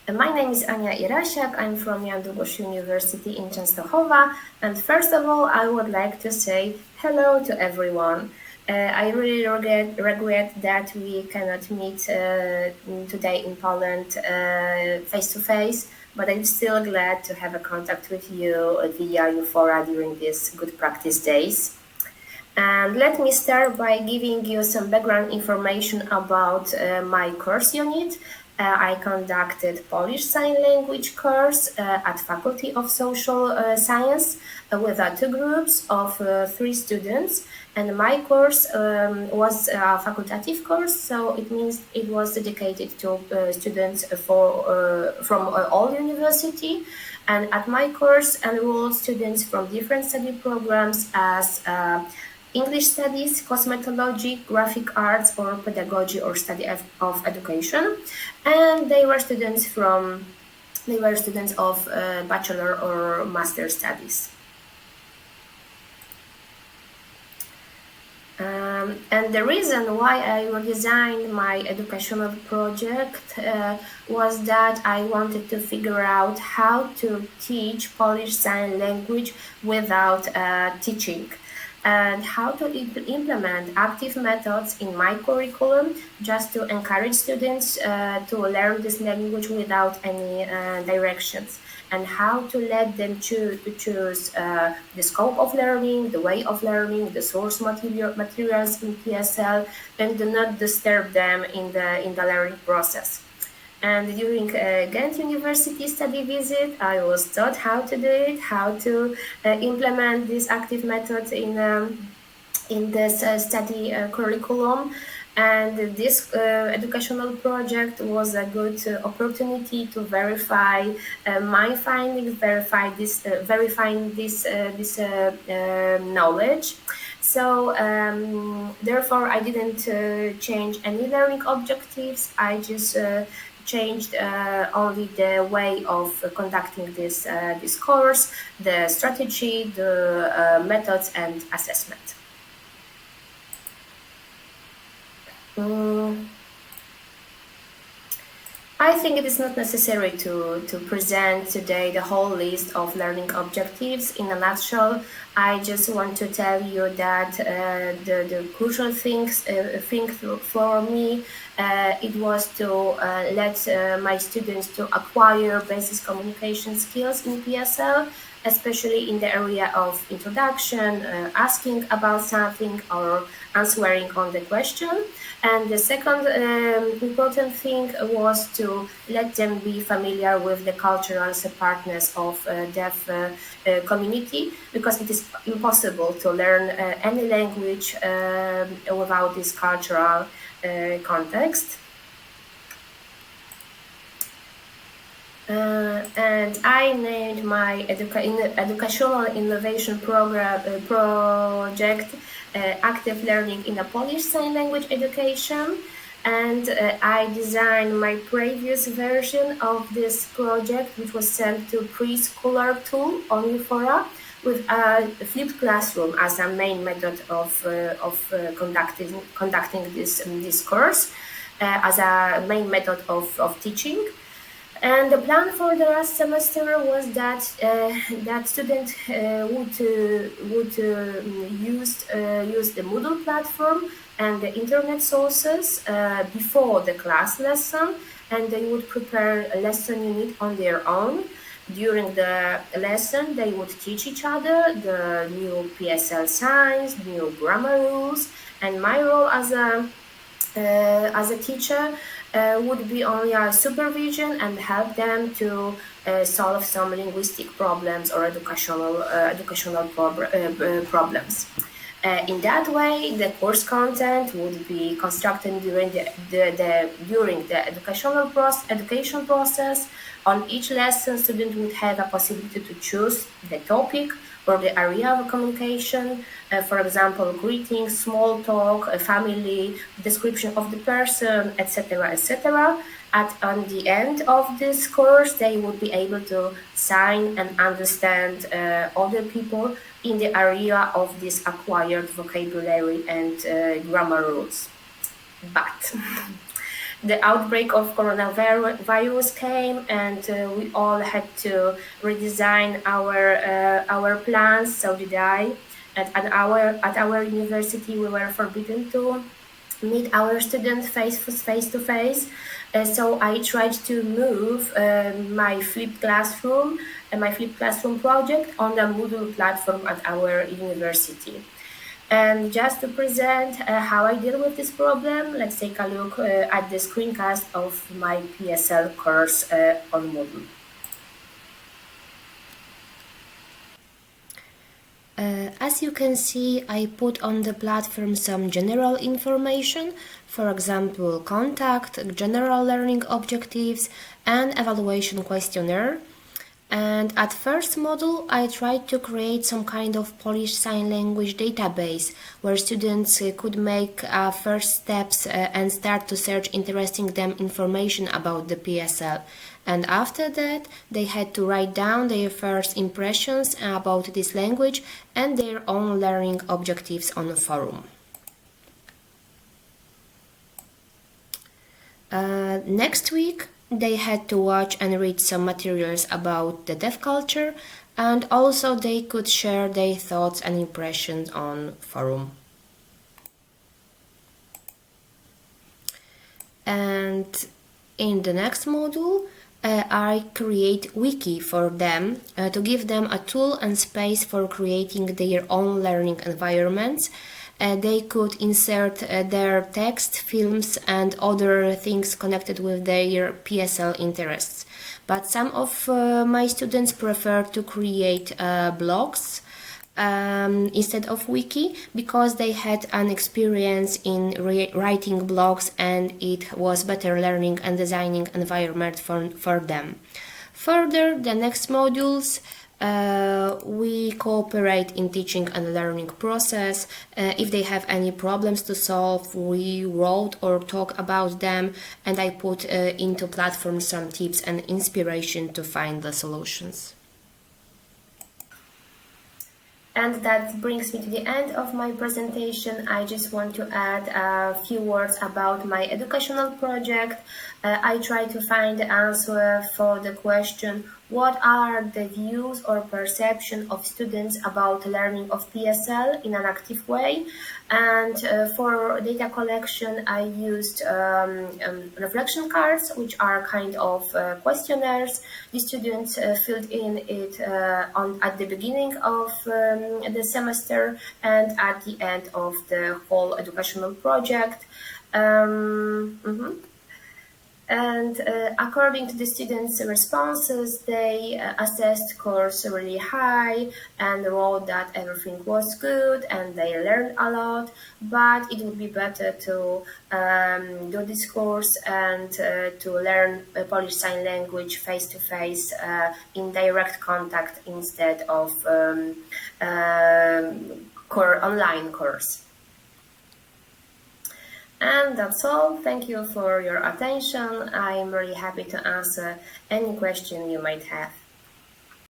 My name is Ania Irasiak. I'm from Jan Długosz University in Częstochowa. And first of all, I would like to say hello to everyone. I really regret that we cannot meet today in Poland face to face, but I'm still glad to have a contact with you via Euphora during these good practice days. And let me start by giving you some background information about my course unit. I conducted Polish Sign Language course at Faculty of Social Science with two groups of 3 students. And my course was a facultative course, so it means it was dedicated to students from all university. And at my course, enrolled students from different study programs as English studies, cosmetology, graphic arts, or pedagogy or study of education, and they were students of bachelor or master studies. And the reason why I redesigned my educational project was that I wanted to figure out how to teach Polish Sign Language without teaching, and how to implement active methods in my curriculum just to encourage students to learn this language without any directions, and how to let them choose the scope of learning, the way of learning, the source materials in PSL, and do not disturb them in the learning process. And during Ghent University study visit, I was taught how to do it, how to implement these active methods in this study curriculum. And this educational project was a good opportunity to verify my findings, verifying this knowledge. So therefore, I didn't change any learning objectives. I just changed only the way of conducting this course, the strategy, the methods, and assessment. I think it is not necessary to present today the whole list of learning objectives in a nutshell. I just want to tell you that the crucial thing for me it was to let my students to acquire basic communication skills in PSL, especially in the area of introduction, asking about something, or answering on the question. And the second important thing was to let them be familiar with the cultural separateness of deaf community, because it is impossible to learn any language without this cultural context. And I named my educational innovation project Active Learning in a Polish Sign Language Education. And I designed my previous version of this project, which was sent to preschooler tool on Euphora, with a flipped classroom as a main method of conducting this course, as a main method of teaching. And the plan for the last semester was that that students would use the Moodle platform and the internet sources before the class lesson, and they would prepare a lesson unit on their own. During the lesson, they would teach each other the new PSL signs, new grammar rules, and my role as a teacher would be only a supervision and help them to solve some linguistic problems or educational problems. In that way, the course content would be constructed during the education process. On each lesson, student would have a possibility to choose the topic or the area of communication, for example, greetings, small talk, a family, description of the person, etc., etc. On the end of this course, they would be able to sign and understand other people in the area of this acquired vocabulary and grammar rules. But the outbreak of coronavirus came, and we all had to redesign our plans. So did I. At our university, we were forbidden to meet our students face to face. So I tried to move my flipped classroom project on the Moodle platform at our university. And just to present how I deal with this problem, let's take a look at the screencast of my PSL course on Moodle. As you can see, I put on the platform some general information, for example, contact, general learning objectives, and evaluation questionnaire. And at first module, I tried to create some kind of Polish Sign Language database where students could make first steps and start to search interesting them information about the PSL. And after that, they had to write down their first impressions about this language and their own learning objectives on the forum. Next week, they had to watch and read some materials about the deaf culture, and also they could share their thoughts and impressions on forum. And in the next module, I create wiki for them to give them a tool and space for creating their own learning environments. They could insert their text, films, and other things connected with their PSL interests. But some of my students prefer to create blogs instead of wiki because they had an experience in writing blogs and it was better learning and designing environment for them. Further, the next modules, we cooperate in teaching and learning process. If they have any problems to solve, we wrote or talk about them, and I put into platform some tips and inspiration to find the solutions. And that brings me to the end of my presentation. I just want to add a few words about my educational project. I try to find the answer for the question, what are the views or perception of students about learning of PSL in an active way? And for data collection, I used reflection cards, which are kind of questionnaires. The students filled in it at the beginning of the semester and at the end of the whole educational project. And according to the students' responses, they assessed course really high and wrote that everything was good and they learned a lot, but it would be better to do this course and to learn Polish Sign Language face-to-face in direct contact instead of online course. And that's all. Thank you for your attention. I'm really happy to answer any question you might have.